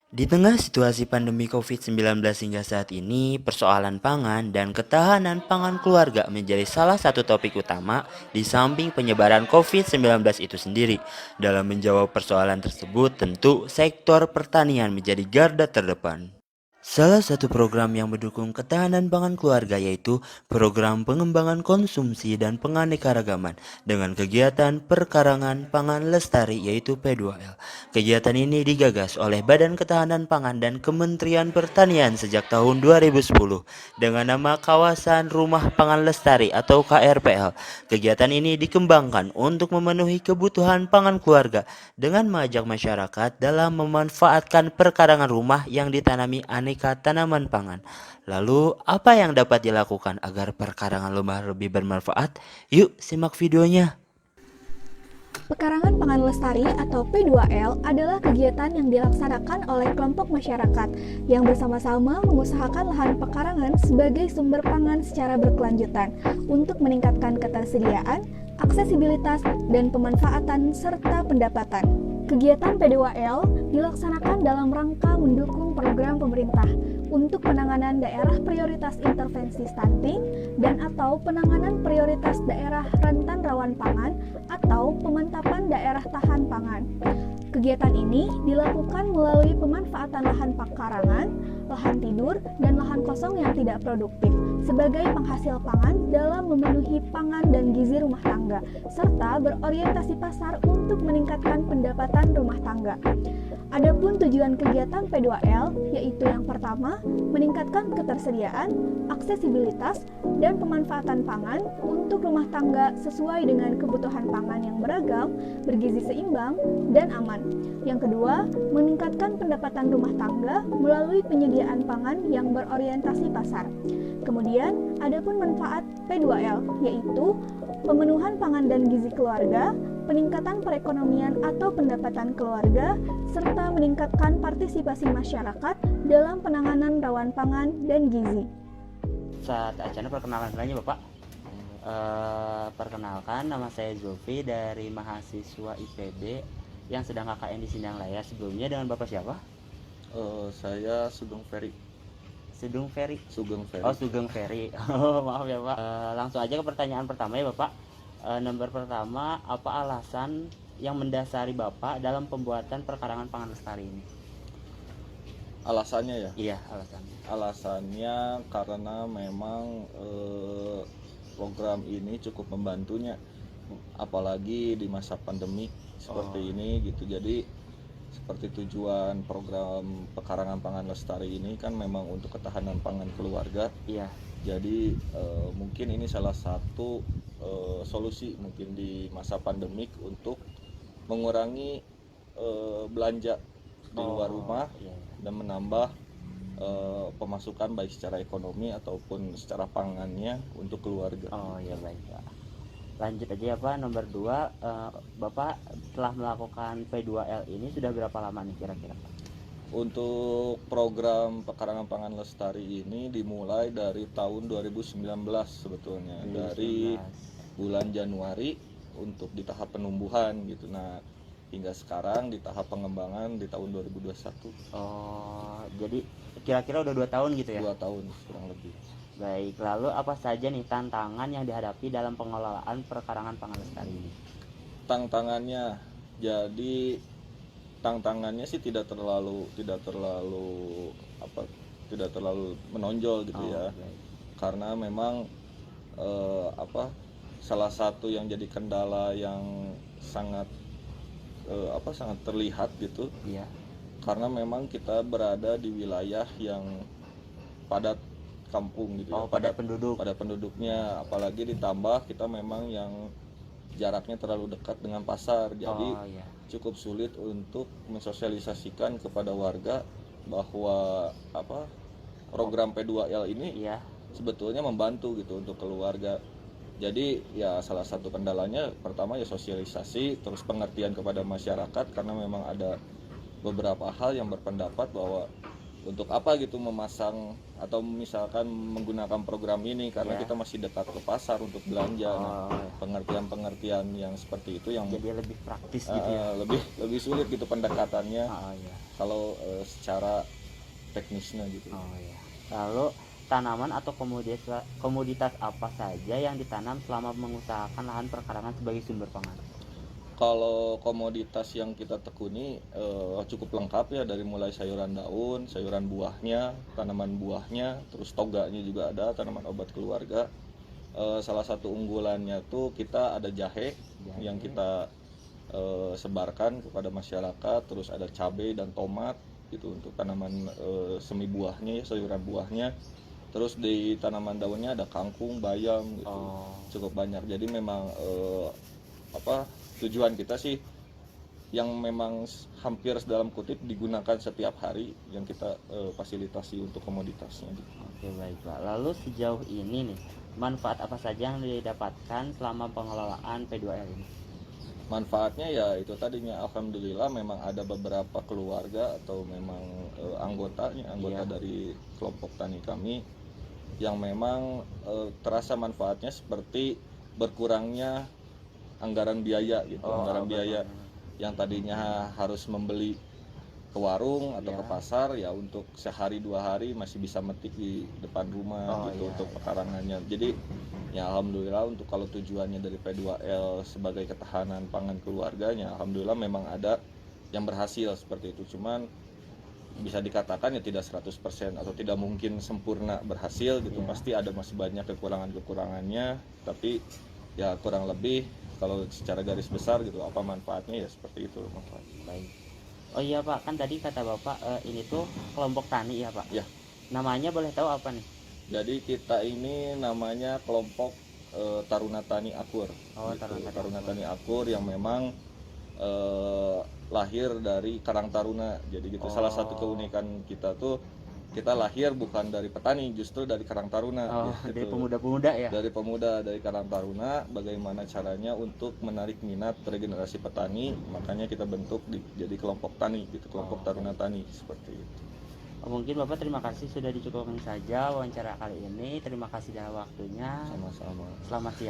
Di tengah situasi pandemi COVID-19 hingga saat ini, persoalan pangan dan ketahanan pangan keluarga menjadi salah satu topik utama di samping penyebaran COVID-19 itu sendiri. Dalam menjawab persoalan tersebut, tentu sektor pertanian menjadi garda terdepan. Salah satu program yang mendukung ketahanan pangan keluarga yaitu program pengembangan konsumsi dan penganekaragaman dengan kegiatan perkarangan pangan lestari yaitu P2L. Kegiatan ini digagas oleh Badan Ketahanan Pangan dan Kementerian Pertanian sejak tahun 2010 dengan nama Kawasan Rumah Pangan Lestari atau KRPL. Kegiatan ini dikembangkan untuk memenuhi kebutuhan pangan keluarga dengan mengajak masyarakat dalam memanfaatkan perkarangan rumah yang ditanami aneka tanaman pangan. Lalu, apa yang dapat dilakukan agar perkarangan rumah lebih bermanfaat? Yuk, simak videonya. Pekarangan Pangan Lestari atau P2L adalah kegiatan yang dilaksanakan oleh kelompok masyarakat yang bersama-sama mengusahakan lahan pekarangan sebagai sumber pangan secara berkelanjutan untuk meningkatkan ketersediaan, aksesibilitas, dan pemanfaatan serta pendapatan. Kegiatan P2L dilaksanakan dalam rangka mendukung program pemerintah untuk penanganan daerah prioritas intervensi stunting dan atau penanganan prioritas daerah rentan rawan pangan atau pemantapan daerah tahan pangan. Kegiatan ini dilakukan melalui pemanfaatan lahan pekarangan, lahan tidur, dan lahan kosong yang tidak produktif sebagai penghasil pangan dalam memenuhi pangan dan gizi rumah tangga, serta berorientasi pasar untuk meningkatkan pendapatan rumah tangga. Adapun tujuan kegiatan P2L yaitu yang pertama, meningkatkan ketersediaan, aksesibilitas, dan pemanfaatan pangan untuk rumah tangga sesuai dengan kebutuhan pangan yang beragam, bergizi seimbang, dan aman. Yang kedua, meningkatkan pendapatan rumah tangga melalui penyediaan pangan yang berorientasi pasar. Kemudian, adapun manfaat P2L yaitu pemenuhan pangan dan gizi keluarga, peningkatan perekonomian atau pendapatan keluarga, serta meningkatkan partisipasi masyarakat dalam penanganan rawan pangan dan gizi. Saat acara perkenalan selanjutnya Bapak. Perkenalkan, nama saya Zulfi dari mahasiswa IPB yang sedang KKN di Sindang Laya. Sebelumnya dengan Bapak siapa? Saya Sugeng Ferry. Sugeng Ferry. Sugeng Ferry. Oh, Sugeng Ferry. Oh, maaf ya Pak. Langsung aja ke pertanyaan pertama ya Bapak. Nomor pertama, apa alasan yang mendasari Bapak dalam pembuatan perkarangan pangan lestari ini? Alasannya ya? Iya, alasannya. Alasannya karena memang program ini cukup membantunya, apalagi di masa pandemi seperti ini gitu. Jadi seperti tujuan program pekarangan pangan lestari ini kan memang untuk ketahanan pangan keluarga. Iya. Jadi mungkin ini salah satu solusi mungkin di masa pandemik untuk mengurangi belanja di luar rumah, iya. dan menambah pemasukan baik secara ekonomi ataupun secara pangannya untuk keluarga. Oh iya, baik Pak. Lanjut aja ya Pak. Nomor 2, Bapak telah melakukan P2L ini sudah berapa lama nih kira-kira Pak? Untuk program pekarangan pangan lestari ini dimulai dari tahun 2019 sebetulnya, 2019. dari bulan Januari untuk di tahap penumbuhan gitu. Nah, hingga sekarang di tahap pengembangan di tahun 2021. Oh, jadi kira-kira udah 2 tahun gitu ya? 2 tahun kurang lebih. Baik, lalu apa saja nih tantangan yang dihadapi dalam pengelolaan perkarangan pangan lestari ini? Tantangannya sih tidak terlalu menonjol gitu ya. Baik. Karena memang salah satu yang jadi kendala yang sangat sangat terlihat gitu, Iya. karena memang kita berada di wilayah yang padat kampung gitu ya, Padat penduduk. pada penduduknya, apalagi ditambah kita memang yang jaraknya terlalu dekat dengan pasar, jadi iya. cukup sulit untuk mensosialisasikan kepada warga bahwa program P2L ini Iya. sebetulnya membantu gitu untuk keluarga. Jadi ya salah satu kendalanya pertama ya sosialisasi, terus pengertian kepada masyarakat, karena memang ada beberapa hal yang berpendapat bahwa untuk apa gitu memasang atau misalkan menggunakan program ini karena Ya. kita masih dekat ke pasar untuk belanja. Nah, Oh, pengertian-pengertian yang seperti itu yang jadi lebih praktis gitu ya. lebih sulit gitu pendekatannya Oh iya. kalau secara teknisnya gitu. Oh iya. Lalu tanaman atau komoditas apa saja yang ditanam selama mengusahakan lahan perkarangan sebagai sumber pangan? Kalau komoditas yang kita tekuni cukup lengkap ya, dari mulai sayuran daun, sayuran buahnya, tanaman buahnya, terus toganya juga ada, tanaman obat keluarga. Salah satu unggulannya tuh kita ada jahe yang kita sebarkan kepada masyarakat, terus ada cabai dan tomat gitu untuk tanaman semi buahnya ya, sayuran buahnya. Terus di tanaman daunnya ada kangkung, bayam gitu. Oh. Cukup banyak. Jadi memang tujuan kita sih yang memang hampir dalam kutip digunakan setiap hari yang kita fasilitasi untuk komoditasnya gitu. Oke baik Pak. Lalu sejauh ini nih, manfaat apa saja yang didapatkan selama pengelolaan P2L ini? Manfaatnya ya itu tadinya, alhamdulillah memang ada beberapa keluarga atau memang anggota Iya. dari kelompok tani kami yang memang terasa manfaatnya seperti berkurangnya anggaran biaya gitu. Anggaran biaya yang tadinya harus membeli ke warung atau Iya. ke pasar ya, untuk sehari 2 hari masih bisa metik di depan rumah gitu Iya, untuk iya. pekarangannya. Jadi ya alhamdulillah untuk kalau tujuannya dari P2L sebagai ketahanan pangan keluarganya, alhamdulillah memang ada yang berhasil seperti itu. Cuman bisa dikatakan ya tidak 100% atau tidak mungkin sempurna berhasil gitu. Iya. Pasti ada masih banyak kekurangannya, tapi ya kurang lebih kalau secara garis besar gitu apa manfaatnya ya seperti itu manfaatnya. Baik. Oh iya Pak, kan tadi kata Bapak ini tuh kelompok tani ya Pak? Ya. Namanya boleh tahu apa nih? Jadi kita ini namanya kelompok Taruna Tani Akur. Oh, Gitu. Taruna Tani Taruna Akur. Tani Akur yang memang lahir dari Karang Taruna. Jadi gitu, salah satu keunikan kita tuh kita lahir bukan dari petani, justru dari Karang Taruna. Oh, gitu. dari pemuda-pemuda ya? Dari pemuda, dari Karang Taruna, bagaimana caranya untuk menarik minat regenerasi petani, makanya kita bentuk jadi kelompok tani gitu, kelompok Taruna Tani seperti itu. Mungkin Bapak terima kasih sudah dicukupkan saja wawancara kali ini. Terima kasih dalam waktunya. Sama-sama. Selamat siang.